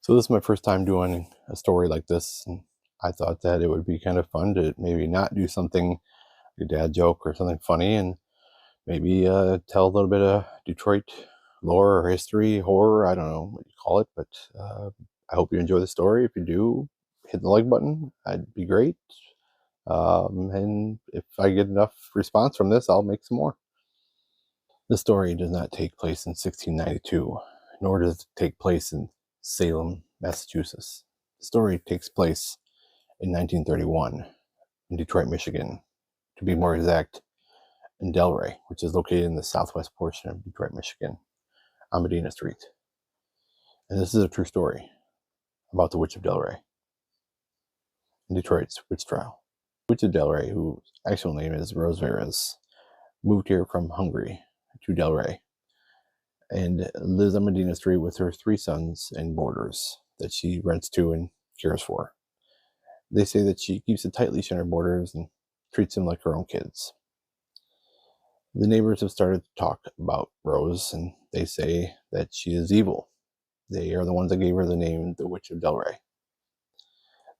So this is my first time doing a story like this, and I thought that it would be kind of fun to maybe not do something like a dad joke or something funny, and maybe tell a little bit of Detroit lore or history, horror, I don't know what you call it, but I hope you enjoy the story. If you do, hit the like button. That'd be great. And if I get enough response from this, I'll make some more. The story does not take place in 1692, nor does it take place in Salem, Massachusetts. The story takes place in 1931 in Detroit, Michigan. To be more exact, in Delray, which is located in the southwest portion of Detroit, Michigan, on Medina Street. And this is a true story about the Witch of Delray in Detroit's witch trial. Witch of Delray, whose actual name is Rose Veras, moved here from Hungary to Delray and lives on Medina Street with her 3 sons and boarders that she rents to and cares for. They say that she keeps a tight leash on her boarders and treats them like her own kids. The neighbors have started to talk about Rose, and they say that she is evil. They are the ones that gave her the name the Witch of Delray.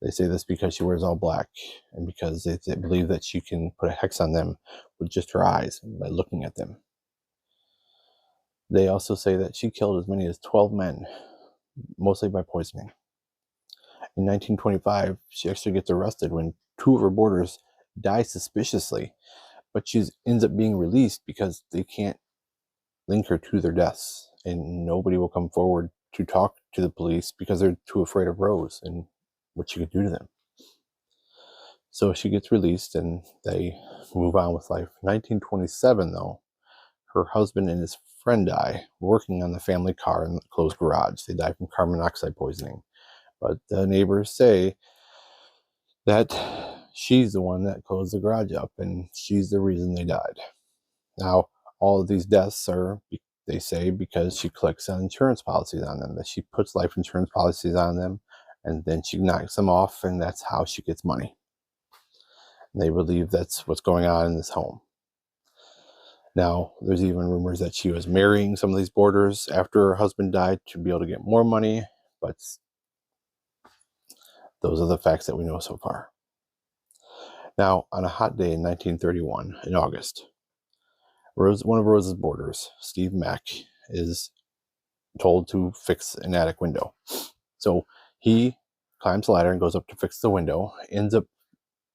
They say this because she wears all black, and because they believe that she can put a hex on them with just her eyes by looking at them. They also say that she killed as many as 12 men, mostly by poisoning. In 1925, she actually gets arrested when 2 of her boarders die suspiciously, but she ends up being released because they can't link her to their deaths, and nobody will come forward to talk to the police because they're too afraid of Rose and what she could do to them. So she gets released and they move on with life. 1927, though, her husband and his friend die working on the family car in the closed garage. They die from carbon monoxide poisoning. But the neighbors say that she's the one that closed the garage up and she's the reason they died. Now, all of these deaths are, they say, because she collects on insurance policies on them, that she puts life insurance policies on them and then she knocks them off, and that's how she gets money. And they believe that's what's going on in this home. Now, there's even rumors that she was marrying some of these boarders after her husband died to be able to get more money, but those are the facts that we know so far. Now, on a hot day in 1931, in August, one of Rose's boarders, Steve Mack, is told to fix an attic window. So he climbs the ladder and goes up to fix the window,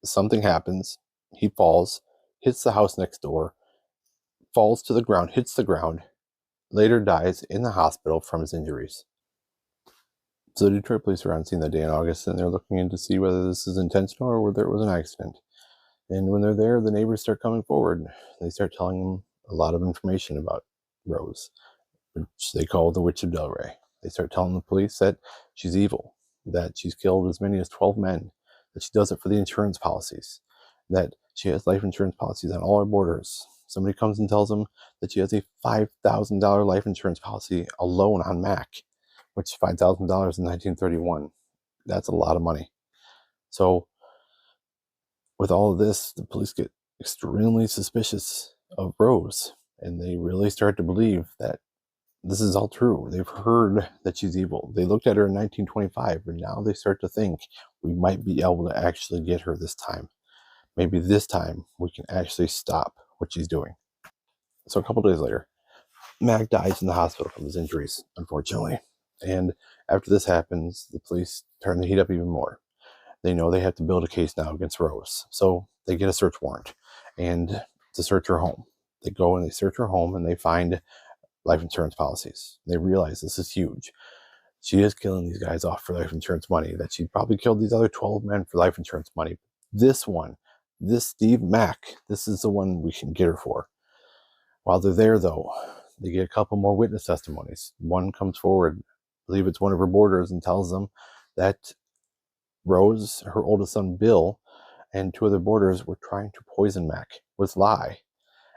something happens, he falls, hits the house next door, falls to the ground, hits the ground, later dies in the hospital from his injuries. So the Detroit police are on scene that day in August, and they're looking in to see whether this is intentional or whether it was an accident. And when they're there, the neighbors start coming forward. They start telling them a lot of information about Rose, which they call the Witch of Delray. They start telling the police that she's evil, that she's killed as many as 12 men, that she does it for the insurance policies, that she has life insurance policies on all her boarders. Somebody comes and tells them that she has a $5,000 life insurance policy alone on Mac, which $5,000 in 1931, that's a lot of money. So with all of this, the police get extremely suspicious of Rose, and they really start to believe that this is all true. They've heard that she's evil. They looked at her in 1925, and now they start to think we might be able to actually get her this time. Maybe this time we can actually stop what she's doing. So a couple days later, Mac dies in the hospital from his injuries, unfortunately. And after this happens, the police turn the heat up even more. They know they have to build a case now against Rose. So they get a search warrant and to search her home. They go and they search her home and they find life insurance policies. They realize this is huge. She is killing these guys off for life insurance money, that she probably killed these other 12 men for life insurance money. This one, this Steve Mack, this is the one we can get her for. While they're there, though, they get a couple more witness testimonies. One comes forward, I believe it's one of her boarders, and tells them that Rose, her oldest son Bill, and 2 other boarders were trying to poison Mac with lye,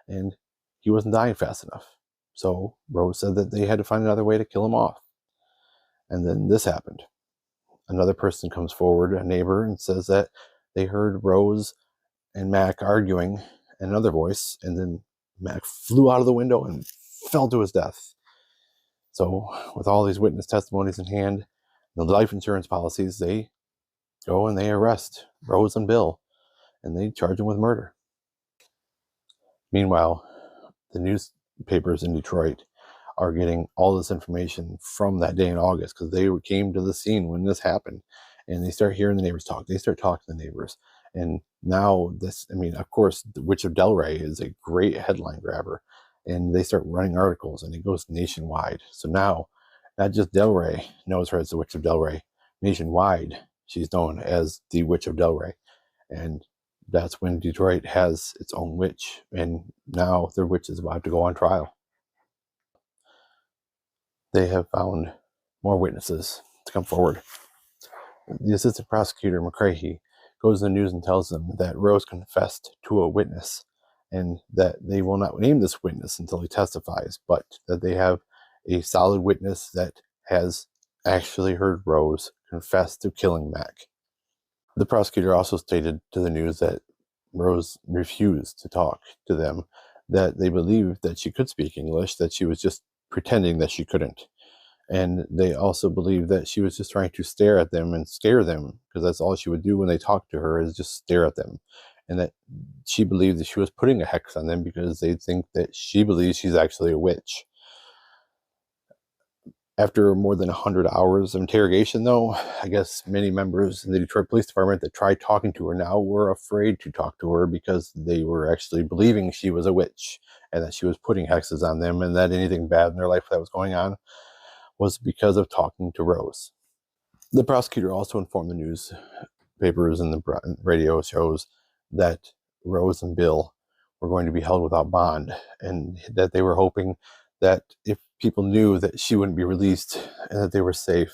and he wasn't dying fast enough. So Rose said that they had to find another way to kill him off. And then this happened. Another person comes forward, a neighbor, and says that they heard Rose and Mac arguing in another voice, and then Mac flew out of the window and fell to his death. So with all these witness testimonies in hand, The life insurance policies, they go and they arrest Rose and Bill, and they charge them with murder. Meanwhile, the newspapers in Detroit are getting all this information from that day in August, because they came to the scene when this happened, and they start hearing the neighbors talk. They start talking to the neighbors. And now this, I mean, of course, the Witch of Delray is a great headline grabber, and they start running articles, and it goes nationwide. So now, not just Delray knows her as the Witch of Delray. Nationwide, she's known as the Witch of Delray. And that's when Detroit has its own witch, and now their witch is about to go on trial. They have found more witnesses to come forward. The assistant prosecutor, McCrahy, goes to the news and tells them that Rose confessed to a witness, and that they will not name this witness until he testifies, but that they have a solid witness that has actually heard Rose confess to killing Mac. The prosecutor also stated to the news that Rose refused to talk to them, that they believed that she could speak English, that she was just pretending that she couldn't. And they also believed that she was just trying to stare at them and scare them, because that's all she would do when they talked to her, is just stare at them. And that she believed that she was putting a hex on them because they think that she believes she's actually a witch. After more than 100 hours of interrogation, though, I guess many members in the Detroit Police Department that tried talking to her now were afraid to talk to her, because they were actually believing she was a witch and that she was putting hexes on them, and that anything bad in their life that was going on was because of talking to Rose. The prosecutor also informed the newspapers and the radio shows that Rose and Bill were going to be held without bond, and that they were hoping that if people knew that she wouldn't be released and that they were safe,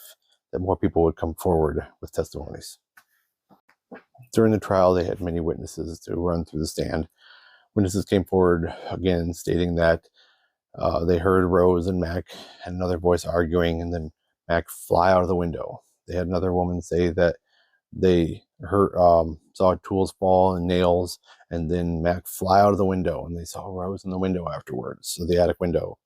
that more people would come forward with testimonies. During the trial, they had many witnesses to run through the stand. Witnesses came forward again stating that they heard Rose and Mac and another voice arguing, and then Mac fly out of the window. They had another woman say that they saw tools fall and nails, and then Mac fly out of the window, and they saw Rose in the window afterwards, so the attic window.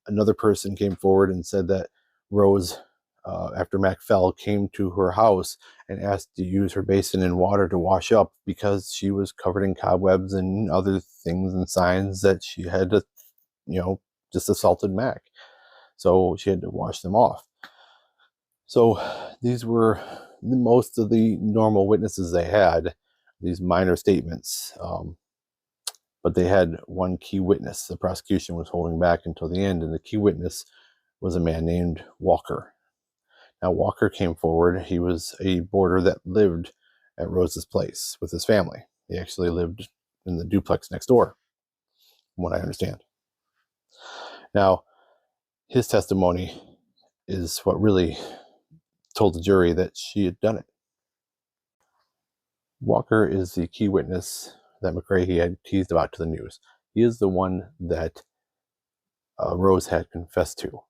Another person came forward and said that Rose, after Mac fell, came to her house and asked to use her basin and water to wash up, because she was covered in cobwebs and other things and signs that she had to, just assaulted Mac. So she had to wash them off. So these were most of the normal witnesses they had, these minor statements. But they had one key witness the prosecution was holding back until the end, and the key witness was a man named Walker. Now, Walker came forward. He was a boarder that lived at Rose's place with his family. He actually lived in the duplex next door, from what I understand. Now, his testimony is what really told the jury that she had done it. Walker is the key witness that McCrahy had teased about to the news. He is the one that Rose had confessed to.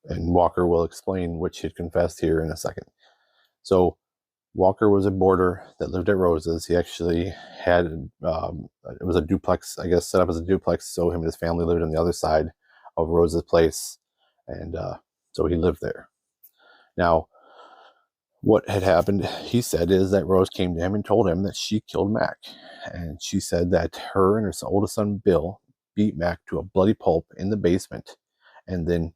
And Walker will explain what she had confessed here in a second. So Walker was a boarder that lived at Rose's. He actually had, it was a duplex, I guess, set up as a duplex. So him and his family lived on the other side of Rose's place. And so he lived there. Now, what had happened, he said, is that Rose came to him and told him that she killed Mac. And she said that her and her oldest son, Bill, beat Mac to a bloody pulp in the basement, and then,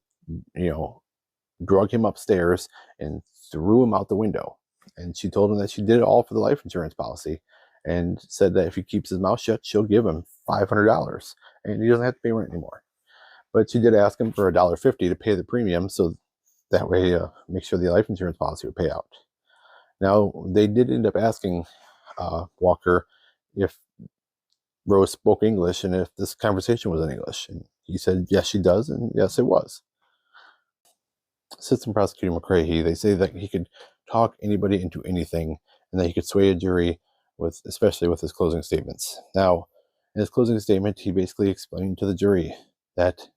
drug him upstairs and threw him out the window. And she told him that she did it all for the life insurance policy, and said that if he keeps his mouth shut, she'll give him $500 and he doesn't have to pay rent anymore. But she did ask him for $1.50 to pay the premium, so that way make sure the life insurance policy would pay out. Now, they did end up asking Walker if Rose spoke English and if this conversation was in English. And he said, yes, she does, and yes, it was. Assistant Prosecutor McCrahy, they say that he could talk anybody into anything, and that he could sway a jury, especially with his closing statements. Now, in his closing statement, he basically explained to the jury that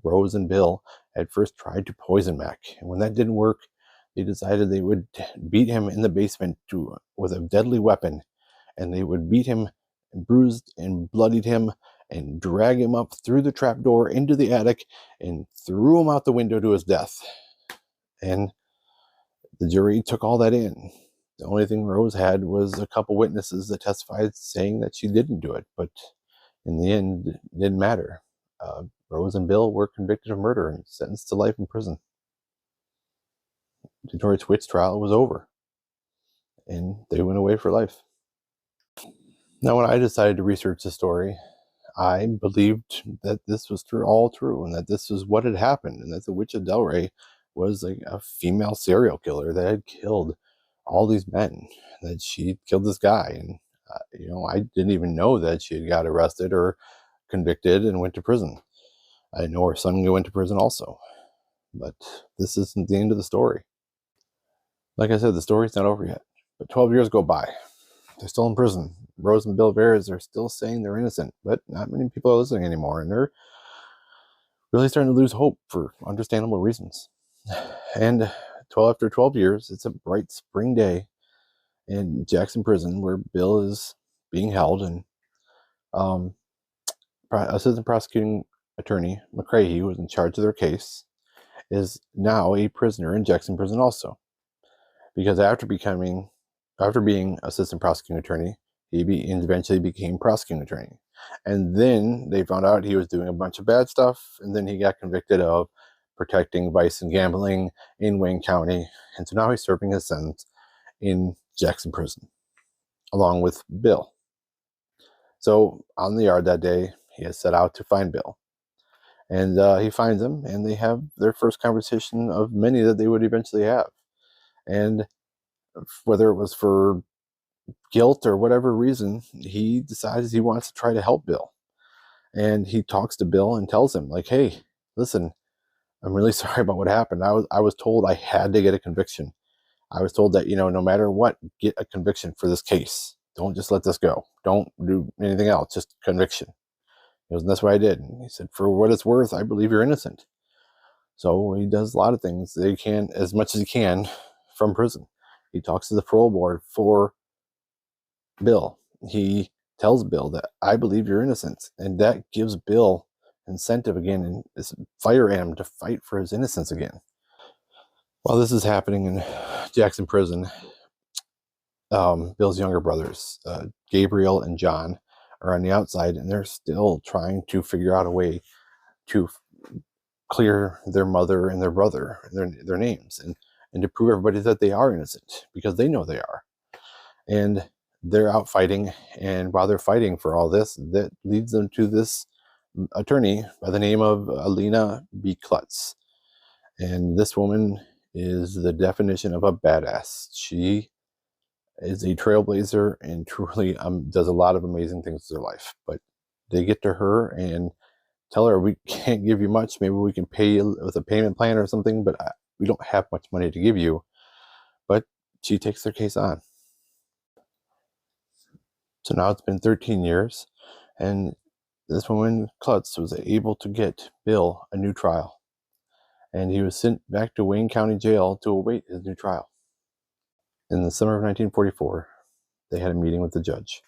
Rose and Bill had first tried to poison Mac, and when that didn't work, they decided they would beat him in the basement with a deadly weapon, and they would beat him and bruised and bloodied him and drag him up through the trapdoor into the attic and threw him out the window to his death. And The jury took all that in. The only thing Rose had was a couple witnesses that testified saying that she didn't do it, but in the end, it didn't matter. Rose and Bill were convicted of murder and sentenced to life in prison. Detroit's witch trial was over, and they went away for life. Now, when I decided to research the story, I believed that this was all true, and that this was what had happened, and that the witch of Delray was like a female serial killer that had killed all these men, that she killed this guy. And I didn't even know that she had got arrested or convicted and went to prison. I didn't know her son went to prison also. But this isn't the end of the story. Like I said, the story's not over yet. But 12 years go by. They're still in prison. Rose and Bill Veras are still saying they're innocent, but not many people are listening anymore, and they're really starting to lose hope for understandable reasons. And after 12 years, it's a bright spring day in Jackson Prison where Bill is being held, and Assistant Prosecuting Attorney McCrahy, who was in charge of their case, is now a prisoner in Jackson Prison also. Because after being Assistant Prosecuting Attorney, he eventually became Prosecuting Attorney. And then they found out he was doing a bunch of bad stuff, and then he got convicted of protecting vice and gambling in Wayne County. And so now he's serving his sentence in Jackson Prison, along with Bill. So on the yard that day, he has set out to find Bill. And he finds him, and they have their first conversation of many that they would eventually have. And whether it was for guilt or whatever reason, he decides he wants to try to help Bill. And he talks to Bill and tells him, like, hey, listen, I'm really sorry about what happened. I was told I had to get a conviction. I was told that, no matter what, get a conviction for this case. Don't just let this go. Don't do anything else, just conviction. And that's what I did. And he said, for what it's worth, I believe you're innocent. So he does a lot of things that he can, as much as he can, from prison. He talks to the parole board for Bill. He tells Bill that I believe you're innocent, and that gives Bill incentive again and is fire in him to fight for his innocence again. While this is happening in Jackson Prison, Bill's younger brothers, Gabriel and John, are on the outside, and they're still trying to figure out a way to clear their mother and their brother, their names, and to prove everybody that they are innocent, because they know they are. And they're out fighting, and while they're fighting for all this, that leads them to this attorney by the name of Alina B. Klutz. And this woman is the definition of a badass. She is a trailblazer and truly does a lot of amazing things in her life. But they get to her and tell her, we can't give you much. Maybe we can pay you with a payment plan or something, but we don't have much money to give you. But she takes their case on. So now it's been 13 years, and this woman, Klutz, was able to get Bill a new trial. And he was sent back to Wayne County Jail to await his new trial. In the summer of 1944, they had a meeting with the judge.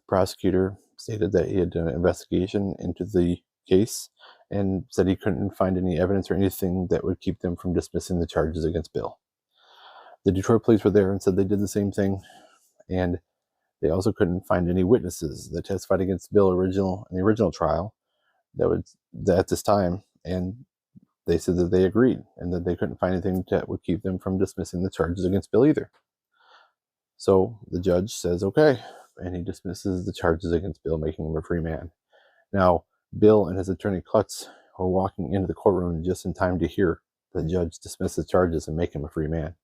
The prosecutor stated that he had done an investigation into the case and said he couldn't find any evidence or anything that would keep them from dismissing the charges against Bill. The Detroit police were there and said they did the same thing, and they also couldn't find any witnesses that testified against Bill in the original trial at this time, and they said that they agreed and that they couldn't find anything that would keep them from dismissing the charges against Bill either. So the judge says, okay, and he dismisses the charges against Bill, making him a free man. Now, Bill and his attorney Klutz were walking into the courtroom just in time to hear the judge dismiss the charges and make him a free man.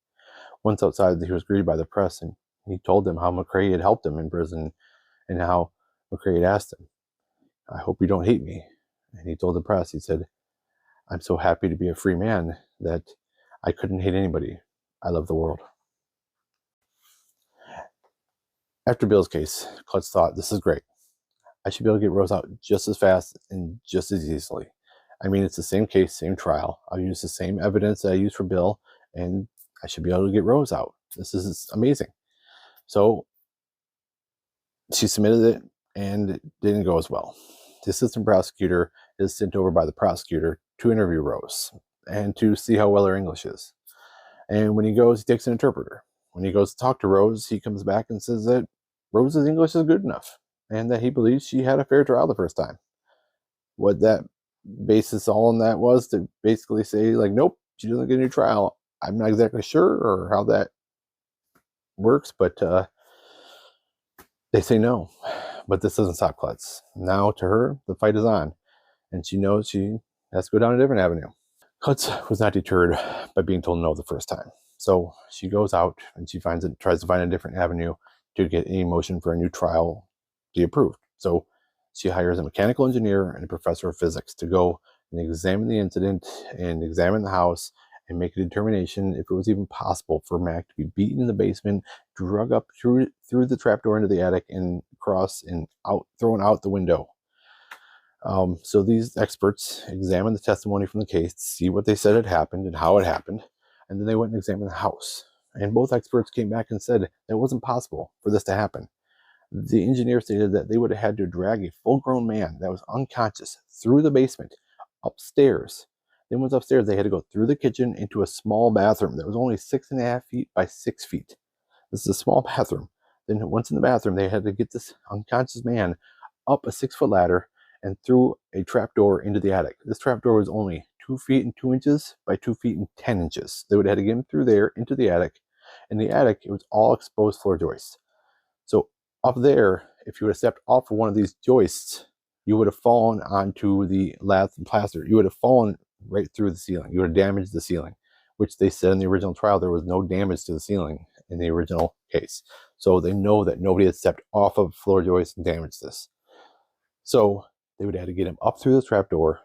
Once outside, he was greeted by the press, and he told them how McCrae had helped him in prison and how McCrae had asked him, I hope you don't hate me. And he told the press, he said, I'm so happy to be a free man that I couldn't hate anybody. I love the world. After Bill's case, Klutz thought, this is great. I should be able to get Rose out just as fast and just as easily. I mean, it's the same case, same trial. I'll use the same evidence that I used for Bill, and I should be able to get Rose out. This is amazing. So she submitted it, and it didn't go as well. The assistant prosecutor is sent over by the prosecutor to interview Rose and to see how well her English is. And when he goes, he takes an interpreter. When he goes to talk to Rose, he comes back and says that Rose's English is good enough and that he believes she had a fair trial the first time. What that basis all in that was to basically say, like, nope, she doesn't get a new trial. I'm not exactly sure or how that works, but they say no. But this doesn't stop Klutz. Now to her, the fight is on, and she knows she has to go down a different avenue. Klutz was not deterred by being told no the first time. So she goes out and she tries to find a different avenue to get a motion for a new trial to be approved. So she hires a mechanical engineer and a professor of physics to go and examine the incident and examine the house and make a determination if it was even possible for Mac to be beaten in the basement, drug up through the trapdoor into the attic and across and out, thrown out the window. So these experts examined the testimony from the case to see what they said had happened and how it happened, and then they went and examined the house. And both experts came back and said it wasn't possible for this to happen. The engineer stated that they would have had to drag a full-grown man that was unconscious through the basement, upstairs. Then once upstairs, they had to go through the kitchen into a small bathroom that was only 6.5 feet by 6 feet. This is a small bathroom. Then once in the bathroom, they had to get this unconscious man up a 6-foot ladder and through a trapdoor into the attic. This trapdoor was only 2 feet and 2 inches by 2 feet and 10 inches. They would have had to get him through there into the attic. In the attic, it was all exposed floor joists. So up there, if you would have stepped off of one of these joists, you would have fallen onto the lath and plaster. You would have fallen right through the ceiling. You would have damaged the ceiling, which they said in the original trial there was no damage to the ceiling in the original case. So they know that nobody had stepped off of floor joists and damaged this. So they would have had to get him up through the trapdoor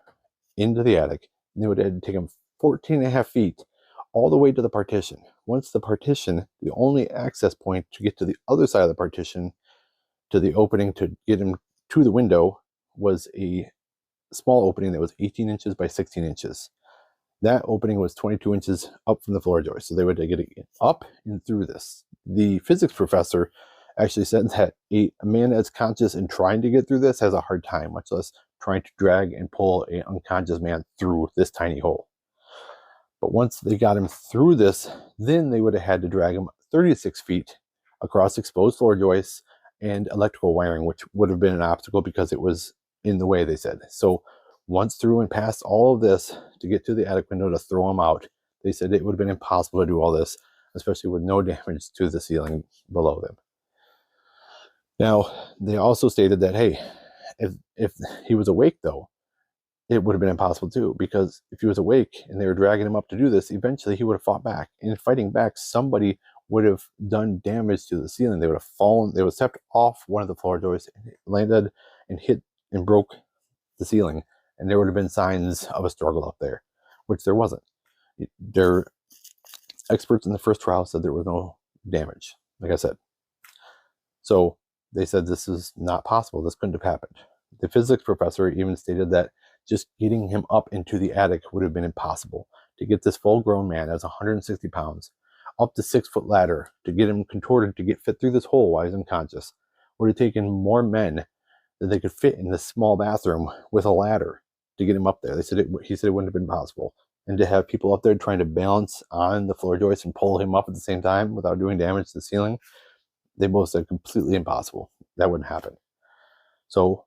into the attic, and they would have had to take him 14.5 feet all the way to the partition. Once the partition, the only access point to get to the other side of the partition, to the opening to get him to the window, was a small opening that was 18 inches by 16 inches. That opening was 22 inches up from the floor joist. So they would get it up and through this. The physics professor actually said that a man that's conscious and trying to get through this has a hard time, much less trying to drag and pull an unconscious man through this tiny hole. But once they got him through this, then they would have had to drag him 36 feet across exposed floor joists and electrical wiring, which would have been an obstacle because it was in the way, they said. So once through and past all of this to get to the attic window to throw him out, they said it would have been impossible to do all this, especially with no damage to the ceiling below them. Now, they also stated that, hey, if he was awake, though, it would have been impossible too, because if he was awake and they were dragging him up to do this, eventually he would have fought back. And in fighting back, somebody would have done damage to the ceiling. They would have fallen, they would have stepped off one of the floor doors, landed and hit and broke the ceiling, and there would have been signs of a struggle up there, which there wasn't. Their experts in the first trial said there was no damage, like I said. So they said this is not possible. This couldn't have happened. The physics professor even stated that just getting him up into the attic would have been impossible. To get this full-grown man that's 160 pounds up the 6-foot ladder, to get him contorted to get fit through this hole while he's unconscious, would have taken more men than they could fit in this small bathroom with a ladder to get him up there. He said it wouldn't have been possible. And to have people up there trying to balance on the floor joist and pull him up at the same time without doing damage to the ceiling, they both said completely impossible. That wouldn't happen. So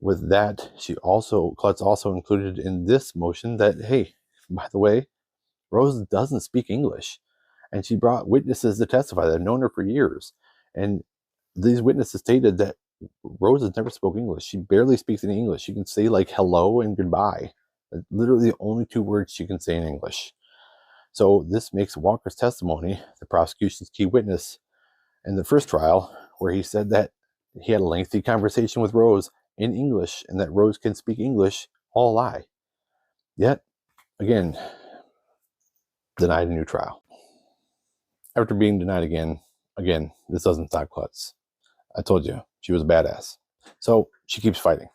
with that, Klutz also included in this motion that, hey, by the way, Rose doesn't speak English. And she brought witnesses to testify that had known her for years. And these witnesses stated that Rose has never spoke English. She barely speaks any English. She can say like hello and goodbye. Literally the only 2 words she can say in English. So this makes Walker's testimony, the prosecution's key witness in the first trial, where he said that he had a lengthy conversation with Rose in English and that Rose can speak English, all a lie. Yet, again, denied a new trial. After being denied again, this doesn't stop Klutz. I told you, she was a badass. So she keeps fighting.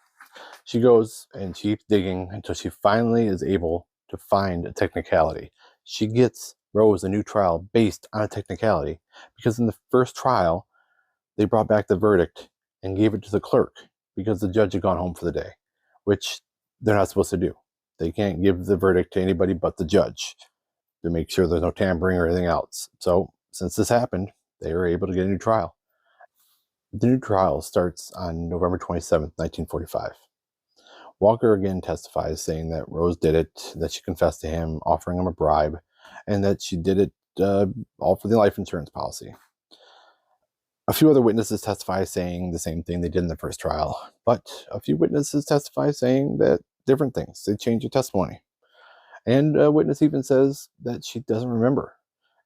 She goes and she keeps digging until she finally is able to find a technicality. She gets Rose a new trial based on a technicality, because in the first trial, they brought back the verdict and gave it to the clerk because the judge had gone home for the day, which they're not supposed to do. They can't give the verdict to anybody but the judge. to make sure there's no tampering or anything else. So since this happened, they were able to get a new trial. The new trial starts on November 27th, 1945. Walker again testifies saying that Rose did it, that she confessed to him, offering him a bribe, and that she did it all for the life insurance policy. A few other witnesses testify saying the same thing they did in the first trial, but a few witnesses testify saying that different things. They change their testimony. And a witness even says that she doesn't remember.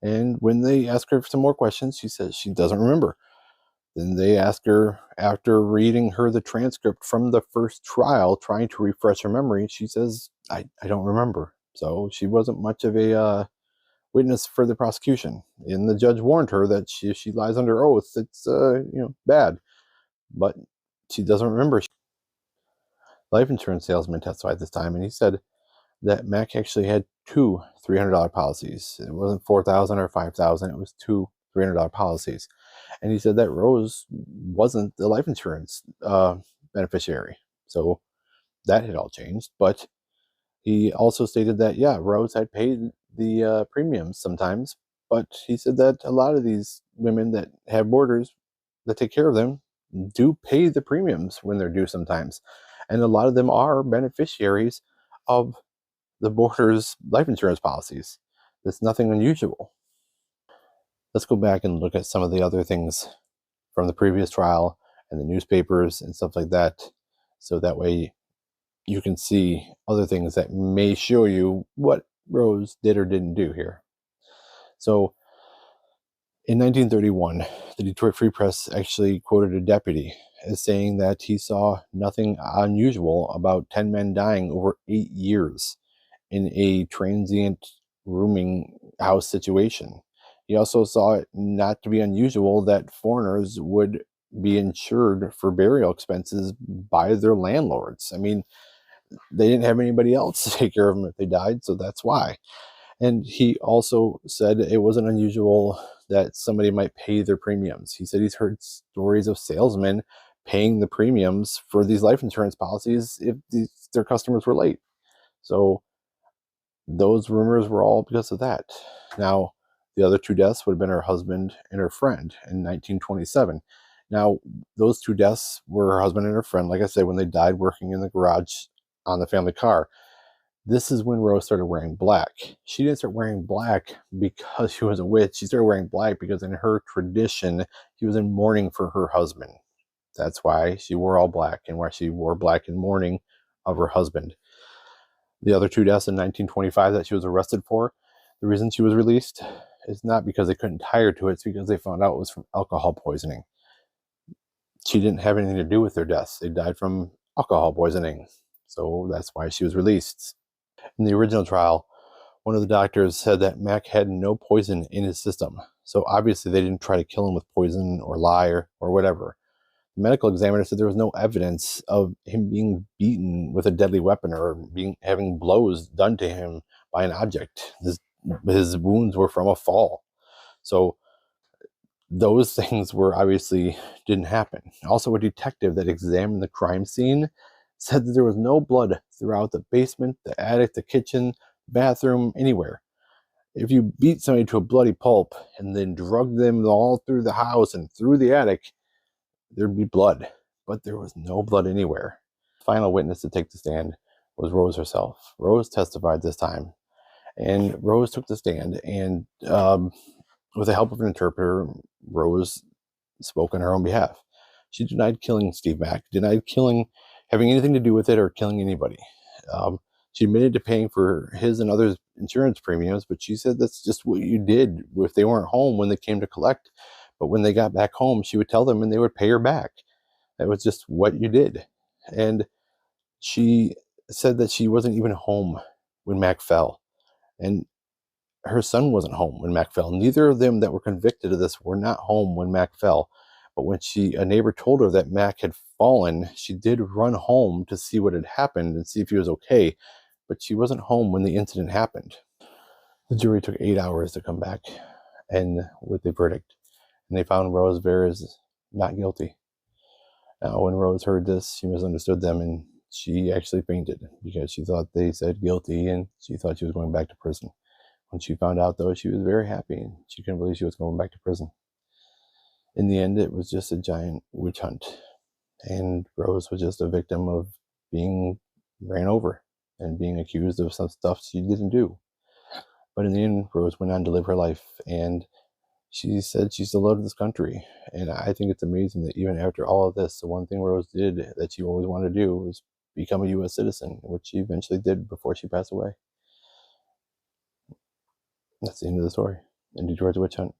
And when they ask her for some more questions, she says she doesn't remember. Then they ask her, after reading her the transcript from the first trial, trying to refresh her memory, she says, I don't remember. So she wasn't much of a witness for the prosecution. And the judge warned her that if she lies under oath, it's bad. But she doesn't remember. Life insurance salesman testified this time, and he said that Mac actually had two $300 policies. It wasn't $4,000 or $5,000. It was two $300 policies. And he said that Rose wasn't the life insurance beneficiary. So that had all changed. But he also stated that, yeah, Rose had paid the premiums sometimes. But he said that a lot of these women that have boarders that take care of them do pay the premiums when they're due sometimes. And a lot of them are beneficiaries of the boarders' life insurance policies. That's nothing unusual. Let's go back and look at some of the other things from the previous trial and the newspapers and stuff like that. So that way you can see other things that may show you what Rose did or didn't do here. So in 1931, the Detroit Free Press actually quoted a deputy as saying that he saw nothing unusual about 10 men dying over 8 years in a transient rooming house situation. He also saw it not to be unusual that foreigners would be insured for burial expenses by their landlords. I mean, they didn't have anybody else to take care of them if they died, so that's why. And he also said it wasn't unusual that somebody might pay their premiums. He said he's heard stories of salesmen paying the premiums for these life insurance policies if their customers were late. So those rumors were all because of that. Now, the other two deaths would have been her husband and her friend in 1927. Now, those two deaths were her husband and her friend, like I said, when they died working in the garage on the family car. This is when Rose started wearing black. She didn't start wearing black because she was a witch. She started wearing black because in her tradition, she was in mourning for her husband. That's why she wore all black and why she wore black in mourning of her husband. The other two deaths in 1925 that she was arrested for, the reason she was released is not because they couldn't tie her to it. It's because they found out it was from alcohol poisoning. She didn't have anything to do with their deaths. They died from alcohol poisoning. So that's why she was released. In the original trial, one of the doctors said that Mac had no poison in his system. So obviously they didn't try to kill him with poison or lie or whatever. The medical examiner said there was no evidence of him being beaten with a deadly weapon or having blows done to him by an object. His wounds were from a fall. So those things were obviously didn't happen. Also, a detective that examined the crime scene said that there was no blood throughout the basement, the attic, the kitchen, bathroom, anywhere. If you beat somebody to a bloody pulp and then drug them all through the house and through the attic, there'd be blood, but there was no blood anywhere. The final witness to take the stand was Rose herself. Rose testified this time, and Rose took the stand, and with the help of an interpreter, Rose spoke on her own behalf. She denied killing Steve Mack, denied having anything to do with it or killing anybody. She admitted to paying for his and others' insurance premiums, but she said that's just what you did if they weren't home when they came to collect. But when they got back home, she would tell them and they would pay her back. That was just what you did. And she said that she wasn't even home when Mac fell. And her son wasn't home when Mac fell. Neither of them that were convicted of this were not home when Mac fell. But when a neighbor told her that Mac had fallen, she did run home to see what had happened and see if he was okay. But she wasn't home when the incident happened. The jury took 8 hours to come back and with the verdict. And they found Rose Veres not guilty. Now, when Rose heard this, she misunderstood them and she actually fainted because she thought they said guilty and she thought she was going back to prison. When she found out, though, she was very happy. She couldn't believe she was going back to prison. In the end, it was just a giant witch hunt, and Rose was just a victim of being ran over and being accused of some stuff she didn't do. But in the end, Rose went on to live her life, and she said she still loved this country. And I think it's amazing that even after all of this, the one thing Rose did that she always wanted to do was become a U.S. citizen, which she eventually did before she passed away. That's the end of the story in Detroit's Witch Hunt.